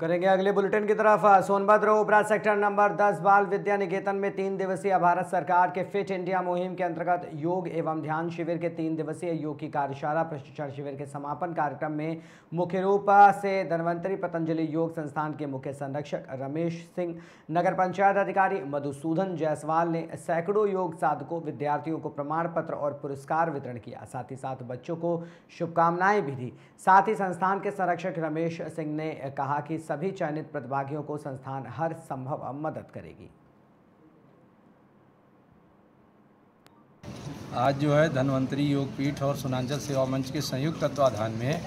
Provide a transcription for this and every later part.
करेंगे अगले बुलेटिन की तरफ। सोनभद्र उपरा सेक्टर नंबर 10 बाल विद्या निकेतन में 3 दिवसीय भारत सरकार के फिट इंडिया मुहिम के अंतर्गत योग एवं ध्यान शिविर के 3 दिवसीय योग की कार्यशाला प्रशिक्षण शिविर के समापन कार्यक्रम में मुख्य रूप से धन्वंतरी पतंजलि योग संस्थान के मुख्य संरक्षक रमेश सिंह, नगर पंचायत अधिकारी मधुसूदन जायसवाल ने सैकड़ों योग साधकों विद्यार्थियों को प्रमाण पत्र और पुरस्कार वितरण किया। साथ ही साथ बच्चों को शुभकामनाएं भी दी। साथ ही संस्थान के संरक्षक रमेश सिंह ने कहा कि सभी चयनित प्रतिभागियों को संस्थान हर संभव मदद करेगी। आज जो है धन्वंतरी योग पीठ और सुनांचल सेवा मंच के संयुक्त तत्वाधान में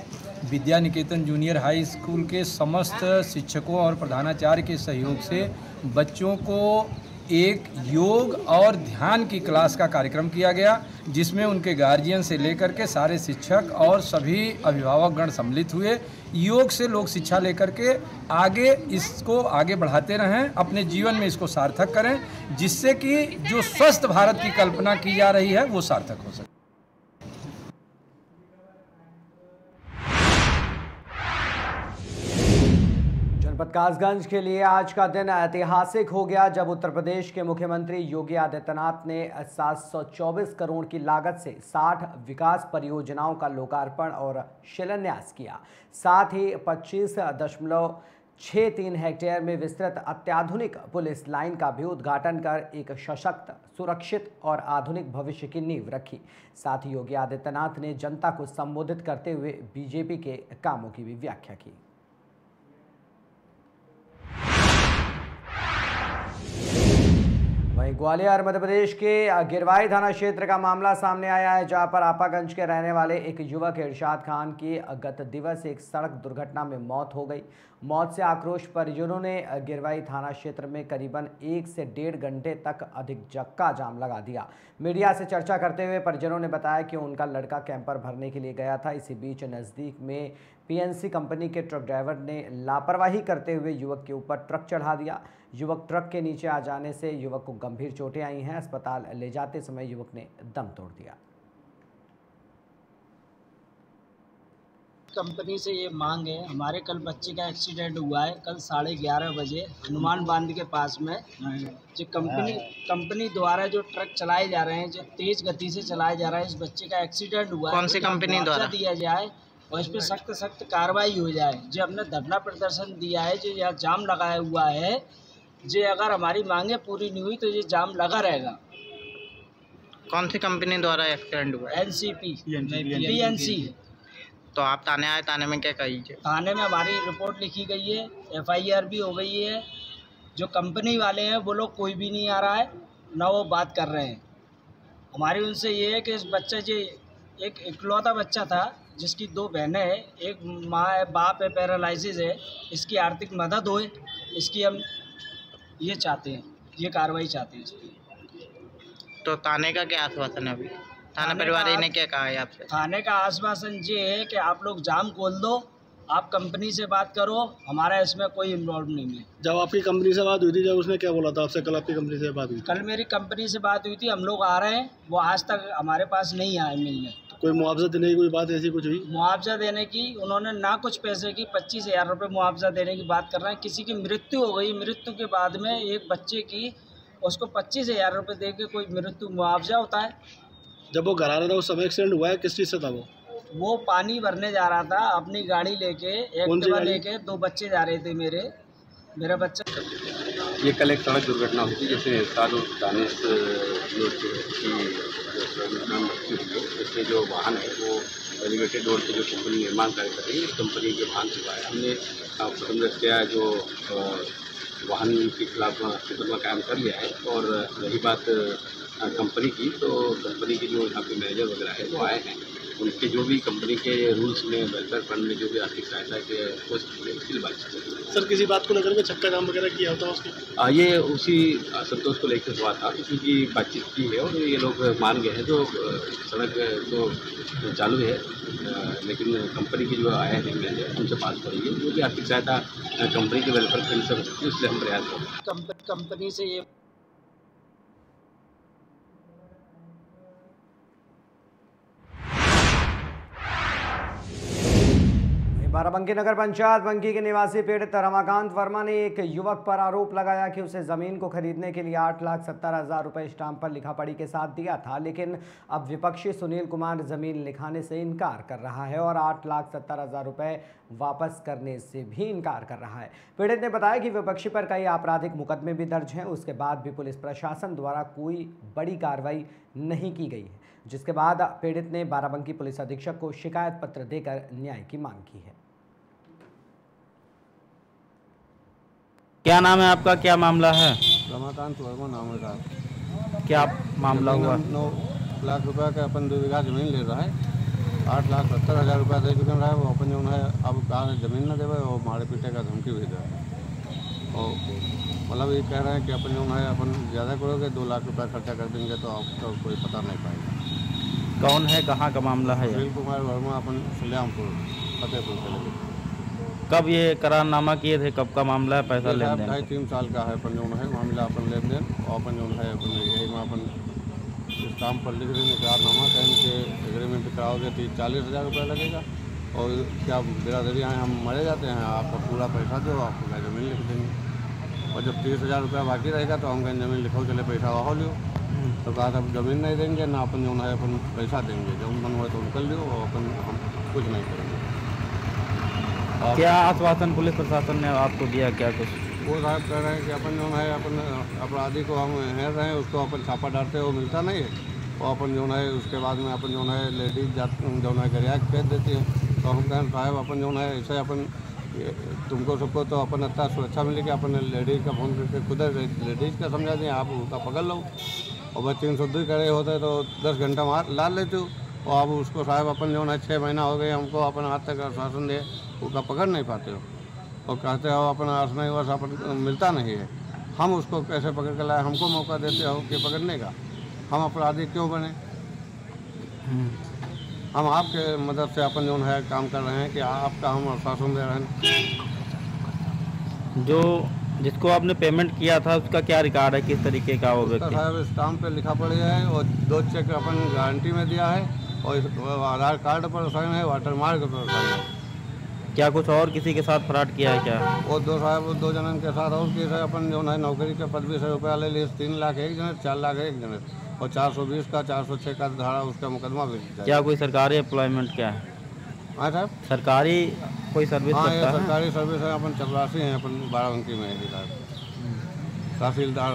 Vidya Niketan junior high school के समस्त शिक्षकों और प्रधानाचार्य के सहयोग से बच्चों को एक योग और ध्यान की क्लास का कार्यक्रम किया गया, जिसमें उनके गार्जियन से लेकर के सारे शिक्षक और सभी अभिभावकगण सम्मिलित हुए। योग से लोग शिक्षा लेकर के आगे इसको आगे बढ़ाते रहें, अपने जीवन में इसको सार्थक करें, जिससे कि जो स्वस्थ भारत की कल्पना की जा रही है वो सार्थक हो सके। जनपद कासगंज के लिए आज का दिन ऐतिहासिक हो गया, जब उत्तर प्रदेश के मुख्यमंत्री योगी आदित्यनाथ ने 724 करोड़ की लागत से 60 विकास परियोजनाओं का लोकार्पण और शिलान्यास किया। साथ ही 25.63 हेक्टेयर में विस्तृत अत्याधुनिक पुलिस लाइन का भी उद्घाटन कर एक सशक्त, सुरक्षित और आधुनिक भविष्य की नींव रखी। साथ ही योगी आदित्यनाथ ने जनता को संबोधित करते हुए बीजेपी के कामों की भी व्याख्या की। वहीं ग्वालियर मध्य प्रदेश के गिरवाई थाना क्षेत्र का मामला सामने आया है, जहां पर आपागंज के रहने वाले एक युवक इरशाद खान की गत दिवस एक सड़क दुर्घटना में मौत हो गई। मौत से आक्रोश परिजनों ने गिरवाई थाना क्षेत्र में करीबन 1 से 1.5 घंटे तक अधिक चक्का जाम लगा दिया। मीडिया से चर्चा करते हुए परिजनों ने बताया कि उनका लड़का कैंपर भरने के लिए गया था। इसी बीच नज़दीक में पीएनसी कंपनी के ट्रक ड्राइवर ने लापरवाही करते हुए युवक के ऊपर ट्रक चढ़ा दिया। युवक ट्रक के नीचे आ जाने से युवक को गंभीर चोटें आई हैं। अस्पताल ले जाते समय युवक ने दम तोड़ दिया। कंपनी से ये मांग है, हमारे कल बच्चे का एक्सीडेंट हुआ है, कल 11:30 बजे हनुमान बांध के पास में। जो कंपनी द्वारा जो ट्रक चलाए जा रहे हैं, जो तेज गति से चलाए जा रहे हैं, इस बच्चे का एक्सीडेंट हुआ है। कौन सी कंपनी द्वारा दिया जाए और इस पर सख्त कार्रवाई हो जाए। जो हमने धरना प्रदर्शन दिया है, जो यहाँ जाम लगाया हुआ है, जो अगर हमारी मांगे पूरी नहीं हुई तो ये जाम लगा रहेगा। कौन सी कंपनी द्वारा एक्सीडेंट हुआ? NCP PNC. तो आप थाने आए, थाने में क्या कही? थाने में हमारी रिपोर्ट लिखी गई है, एफआईआर भी हो गई है। जो कंपनी वाले हैं वो लोग कोई भी नहीं आ रहा है, ना वो बात कर रहे हैं। हमारी उनसे ये है कि इस बच्चे जो एक इकलौता बच्चा था, जिसकी 2 बहनें हैं, एक माँ है, बाप है, पैरालिसिस है, इसकी आर्थिक मदद होए, इसकी हम ये चाहते हैं, ये कार्रवाई चाहते हैं इसकी। तो थाने का क्या आश्वासन है अभी? थाना परिवार ने क्या कहा है आपसे? थाने का आश्वासन ये है कि आप लोग जाम खोल दो, आप कंपनी से बात करो, हमारा इसमें कोई इन्वॉल्व नहीं है। जब आपकी कंपनी से बात हुई थी, जब उसने क्या बोला था आपसे? कल आपकी कंपनी से बात हुई? कल मेरी कंपनी से बात हुई थी, हम लोग आ रहे हैं, वो आज तक हमारे पास नहीं आए मिलने। तो कोई मुआवजा देने की कोई बात ऐसी कुछ हुई? मुआवजा देने की उन्होंने ना कुछ पैसे की 25,000 रुपये मुआवजा देने की बात कर रहे हैं। किसी की मृत्यु हो गई, मृत्यु के बाद में एक बच्चे की उसको 25,000 रुपये दे के कोई मृत्यु मुआवजा होता है? जब वो घर आ रहा था उस समय एक्सीडेंट हुआ है, किस चीज़ से था वो पानी भरने जा रहा था अपनी गाड़ी लेके, एक्टिवा लेके। 2 बच्चे जा रहे थे, मेरा बच्चा। ये कल एक सड़क दुर्घटना हुई थी, जिसमें दानिश इसमें जो वाहन है वो एलिवेटेड रोड पे जो कंपनी निर्माण कार्य कर रही है, इस कंपनी के वाहन से आया। हमने प्रथम दृष्टया जो वाहन के खिलाफ मुकदमा कायम कर लिया है। और रही बात कंपनी की, तो कंपनी के जो यहाँ पे मैनेजर वगैरह है वो आए हैं, उनके जो भी कंपनी के रूल्स में, वेलफेयर फंड में जो भी आर्थिक सहायता के उसकी बातचीत। सर, किसी बात को लेकर के छक्का जाम वगैरह किया होता उसको? ये उसी संतोष को लेकर हुआ था, उसी की बातचीत की है और ये लोग मान गए हैं। जो सड़क तो चालू है, लेकिन कंपनी के जो आए हैं मैनेजर, उनसे बात करेंगे। जो भी आर्थिक सहायता कंपनी के वेलफेयर फंड से हो सकती है, उससे हम प्रयास करेंगे। कंपनी से ये बाराबंकी नगर पंचायत बंकी के निवासी पीड़ित रमाकांत वर्मा ने एक युवक पर आरोप लगाया कि उसे जमीन को खरीदने के लिए 8,70,000 रुपए स्टाम्प पर लिखापढ़ी के साथ दिया था, लेकिन अब विपक्षी सुनील कुमार जमीन लिखाने से इनकार कर रहा है और 8,70,000 रुपए वापस करने से भी इनकार कर रहा है। पीड़ित ने बताया कि विपक्षी पर कई आपराधिक मुकदमे भी दर्ज हैं, उसके बाद भी पुलिस प्रशासन द्वारा कोई बड़ी कार्रवाई नहीं की गई है, जिसके बाद पीड़ित ने बाराबंकी पुलिस अधीक्षक को शिकायत पत्र देकर न्याय की मांग की है। क्या नाम है आपका, क्या मामला है? रमाकांत वर्मा नाम है साहब। क्या मामला हुआ? 9 लाख रुपए का अपन 2 बीघा जमीन ले रहा है, 8,70,000 रुपया दे चुके रहा है। वो अपन जो है अब कहा जमीन न देवे और मारे पीटे का धमकी भेज रहा है और मतलब ये कह रहे हैं कि अपन जो है अपन ज़्यादा करोगे 2 लाख रुपया खर्चा कर देंगे तो आपको कोई पता नहीं पाएगा। कौन है, कहाँ का मामला है? सुनील कुमार वर्मा अपन सल्यामपुर फतेहपुर से लगे। कब ये करारनामा किए थे, कब का मामला है? पैसा लेन देन 2.5-3 साल का है अपन जो है मामला, अपन लेन देन और अपन जो है अपन यही में अपन स्टाम्प पर लिख देंगे करारनामा, कहें कि एग्रीमेंट कराओगे तो 40,000 रुपया लगेगा और क्या बिरादरी आए हम मरे जाते हैं, आपका पूरा पैसा दो, आपको क्या जमीन लिख देंगे। और जब 30,000 रुपया बाकी रहेगा तो हम कहें जमीन लिखो के लिए पैसा वहाँ लियो। तो कहा अब जमीन नहीं देंगे ना अपन जो है अपन पैसा देंगे, जब मन हुआ तो निकल लियो और अपन हम कुछ नहीं करेंगे। क्या आश्वासन पुलिस प्रशासन ने आपको दिया, क्या कुछ? वो साहब कह रहे हैं कि अपन जो है अपन अपराधी को हम हेर रहे हैं, उसको अपन छापा डालते हो मिलता नहीं है और अपन जो है उसके बाद में अपन जो है लेडीज जो है गरिया भेज देती है। तो हम कहें साहब अपन जो है ऐसे अपन तुमको सबको तो अपन अच्छा सुरक्षा मिलेगी, अपन लेडीज़ का फ़ोन करके खुद लेडीज़ का समझा दें, आप उसका पकड़ लो और बस 302 करे होते तो 10 घंटा मार ला लेते हो और अब उसको साहब अपन जो है 6 महीना हो गए हमको अपन आज तक आश्वासन दे उसका पकड़ नहीं पाते हो और कहते हो अपन आसना वर्ष अपन मिलता नहीं है। हम उसको कैसे पकड़ कर लाए, हमको मौका देते हो कि पकड़ने का, हम अपराधी क्यों बने? हम आपके मदद से अपन जो है काम कर रहे हैं कि आपका हम आश्वासन दे रहे हैं। जो जिसको आपने पेमेंट किया था उसका क्या रिकॉर्ड है, किस तरीके का वो व्यक्ति? साहब स्टाम्प पे लिखा पड़ गया है और 2 चेक अपन गारंटी में दिया है और आधार कार्ड पर साइन है, वाटर मार्क पर साइन है। क्या कुछ और किसी के साथ फ्रॉड किया है क्या? और 2 जनन के साथ और किसी अपन जो है नौकरी के 25,000 रुपया ले लिए, 3 लाख एक जने, 4 लाख एक जने और 420 का 406 का धारा उसका मुकदमा भी। क्या कोई सरकारी एम्प्लॉयमेंट क्या है? हाँ साहब, सरकारी कोई सर्विस हाँ करता ये है? सरकारी सर्विस है, अपन चपरासी हैं अपन बाराबंकी में ही साहब, तहसीलदार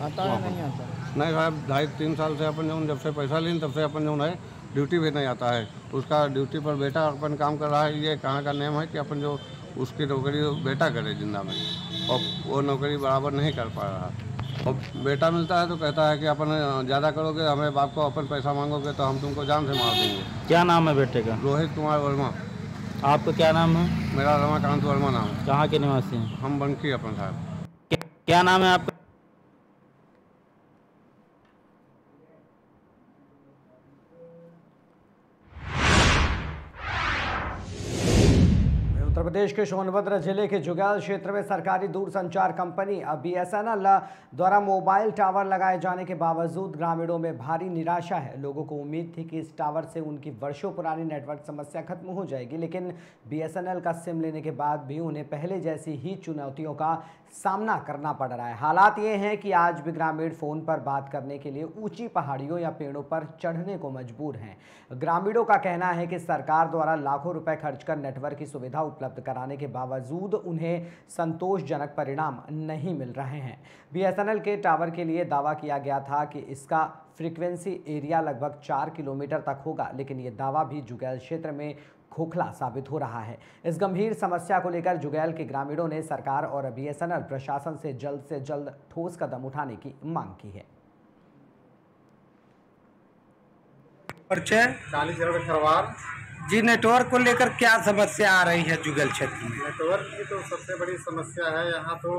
आता है नहीं आता? नहीं साहब, 2.5-3 साल से अपन जब से पैसा लें तब से अपन जो है ड्यूटी भी नहीं आता है। उसका ड्यूटी पर बेटा अपन काम कर रहा है। ये कहाँ का नियम है कि अपन जो उसकी नौकरी बेटा करे जिंदा में और वो नौकरी बराबर नहीं कर पा रहा और बेटा मिलता है तो कहता है कि अपन ज़्यादा करोगे, हमें बाप को अपन पैसा मांगोगे तो हम तुमको जान से मार देंगे। क्या नाम है बेटे का? रोहित कुमार वर्मा। आपका क्या नाम है? मेरा रमाकांत वर्मा नाम है। कहाँ के निवासी हैं? हम बंकी अपन साहब। क्या नाम है आपका? उत्तर प्रदेश के सोनभद्र जिले के जुगैल क्षेत्र में सरकारी दूरसंचार कंपनी BSNL द्वारा मोबाइल टावर लगाए जाने के बावजूद ग्रामीणों में भारी निराशा है। लोगों को उम्मीद थी कि इस टावर से उनकी वर्षों पुरानी नेटवर्क समस्या खत्म हो जाएगी, लेकिन BSNL का सिम लेने के बाद भी उन्हें पहले जैसी ही चुनौतियों का सामना करना पड़ रहा है। हालात ये हैं कि आज भी ग्रामीण फ़ोन पर बात करने के लिए ऊंची पहाड़ियों या पेड़ों पर चढ़ने को मजबूर हैं। ग्रामीणों का कहना है कि सरकार द्वारा लाखों रुपए खर्च कर नेटवर्क की सुविधा उपलब्ध कराने के बावजूद उन्हें संतोषजनक परिणाम नहीं मिल रहे हैं। BSNL के टावर के लिए दावा किया गया था कि इसका फ्रीक्वेंसी एरिया लगभग 4 किलोमीटर तक होगा, लेकिन ये दावा भी जुगैल क्षेत्र में खोखला साबित हो रहा है। इस गंभीर समस्या को लेकर जुगैल के ग्रामीणों ने सरकार और BSNL प्रशासन से जल्द ठोस कदम उठाने की मांग की है। 40 खरवार जी, नेटवर्क को लेकर क्या समस्या आ रही है जुगैल क्षेत्र में? नेटवर्क की तो सबसे बड़ी समस्या है। यहाँ तो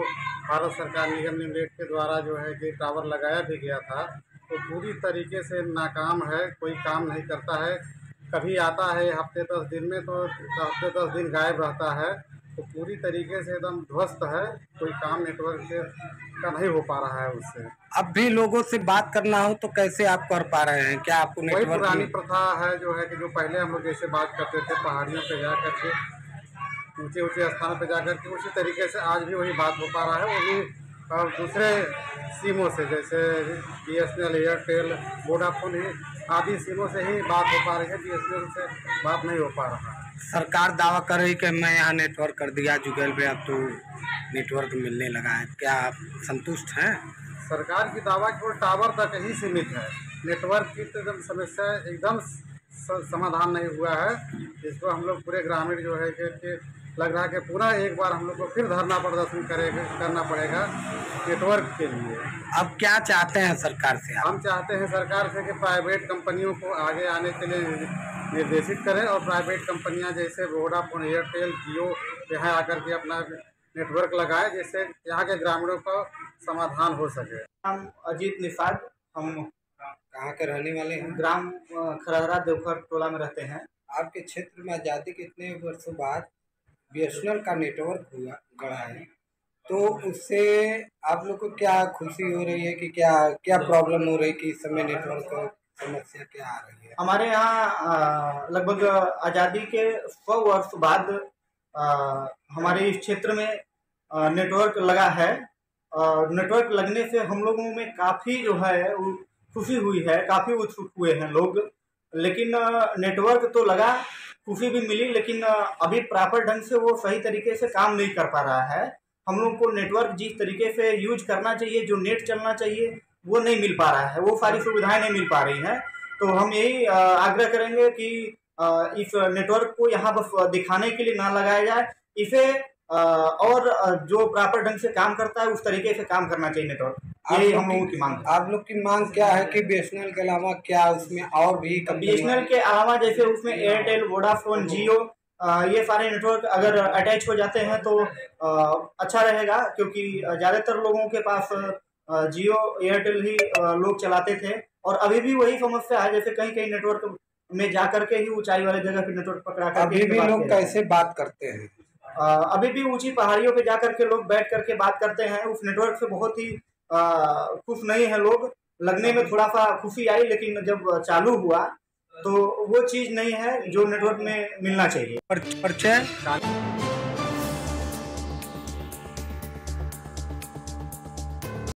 भारत सरकार निगम लिमिटेड के द्वारा जो है कि टावर लगाया भी गया था तो पूरी तरीके से नाकाम है, कोई काम नहीं करता है। कभी आता है हफ्ते 10 दिन में तो हफ्ते 10 दिन गायब रहता है, तो पूरी तरीके से एकदम ध्वस्त है। कोई काम नेटवर्क का नहीं हो पा रहा है उससे। अब भी लोगों से बात करना हो तो कैसे आप कर पा रहे हैं? क्या आपको वही पुरानी प्रथा है जो है कि जो पहले हम लोग जैसे बात करते थे पहाड़ियों पे जा करके ऊंचे ऊंचे स्थानों पर जाकर के उसी तरीके से आज भी वही बात हो पा रहा है। वो भी दूसरे सिमों से, जैसे BSNL, एयरटेल, वोडाफोन आदि सिमों से ही बात हो पा रही है, BSNL से बात नहीं हो पा रहा है। सरकार दावा कर रही कि मैं यहाँ नेटवर्क कर दिया जुगल पे, अब तो नेटवर्क मिलने लगा है, क्या आप संतुष्ट हैं? सरकार की दावा केवल टावर तक ही सीमित है, नेटवर्क की तो एकदम समस्या एकदम समाधान नहीं हुआ है। इसको हम लोग पूरे ग्रामीण जो है कि लग रहा है कि पूरा एक बार हम लोग को फिर धरना प्रदर्शन करना पड़ेगा नेटवर्क के लिए। अब क्या चाहते हैं सरकार से? हम चाहते हैं सरकार से कि प्राइवेट कंपनियों को आगे आने के लिए निर्देशित करें और प्राइवेट कंपनियां जैसे वोडाफोन, एयरटेल, जियो यहाँ आकर के अपना नेटवर्क लगाए, जिससे यहाँ के ग्रामीणों का समाधान हो सके। हम अजीत निषाद, हम कहाँ के रहने वाले हैं? ग्राम खरहरा देवघर टोला में रहते हैं। आपके क्षेत्र में आज़ादी के इतने वर्षों बाद BSNL का नेटवर्क गढ़ा है, तो उससे आप लोग को क्या खुशी हो रही है कि क्या प्रॉब्लम हो रही है कि इस समय नेटवर्क समस्या क्या आ रही है? हमारे यहाँ लगभग आज़ादी के 100 वर्ष बाद हमारे इस क्षेत्र में नेटवर्क लगा है। नेटवर्क लगने से हम लोगों में काफ़ी जो है खुशी हुई है, काफ़ी उत्सुक हुए हैं लोग। लेकिन नेटवर्क तो लगा, खुशी भी मिली, लेकिन अभी प्रॉपर ढंग से वो सही तरीके से काम नहीं कर पा रहा है। हम लोग को नेटवर्क जिस तरीके से यूज करना चाहिए, जो नेट चलना चाहिए, वो नहीं मिल पा रहा है, वो सारी सुविधाएं नहीं मिल पा रही हैं। तो हम यही आग्रह करेंगे कि इस नेटवर्क को यहाँ बस दिखाने के लिए ना लगाया जाए, इसे और जो प्रॉपर ढंग से काम करता है उस तरीके से काम करना चाहिए नेटवर्क। यही हम लोगों की मांग है। आप लोग की मांग क्या है कि BSNL के अलावा क्या उसमें और भी BSNL के अलावा जैसे उसमें एयरटेल, वोडाफोन, जियो, ये सारे नेटवर्क अगर अटैच हो जाते हैं तो अच्छा रहेगा, क्योंकि ज़्यादातर लोगों के पास जियो, एयरटेल ही लोग चलाते थे और अभी भी वही समस्या है। जैसे कहीं कहीं नेटवर्क में जा करके ही ऊंचाई वाले जगह पे नेटवर्क पकड़ा कर अभी भी लोग कैसे बात करते हैं? अभी भी ऊंची पहाड़ियों पे जा करके लोग बैठ करके बात करते हैं। उस नेटवर्क से बहुत ही खुश नहीं है लोग। लगने में थोड़ा सा खुशी आई, लेकिन जब चालू हुआ तो वो चीज़ नहीं है जो नेटवर्क में मिलना चाहिए। परिचय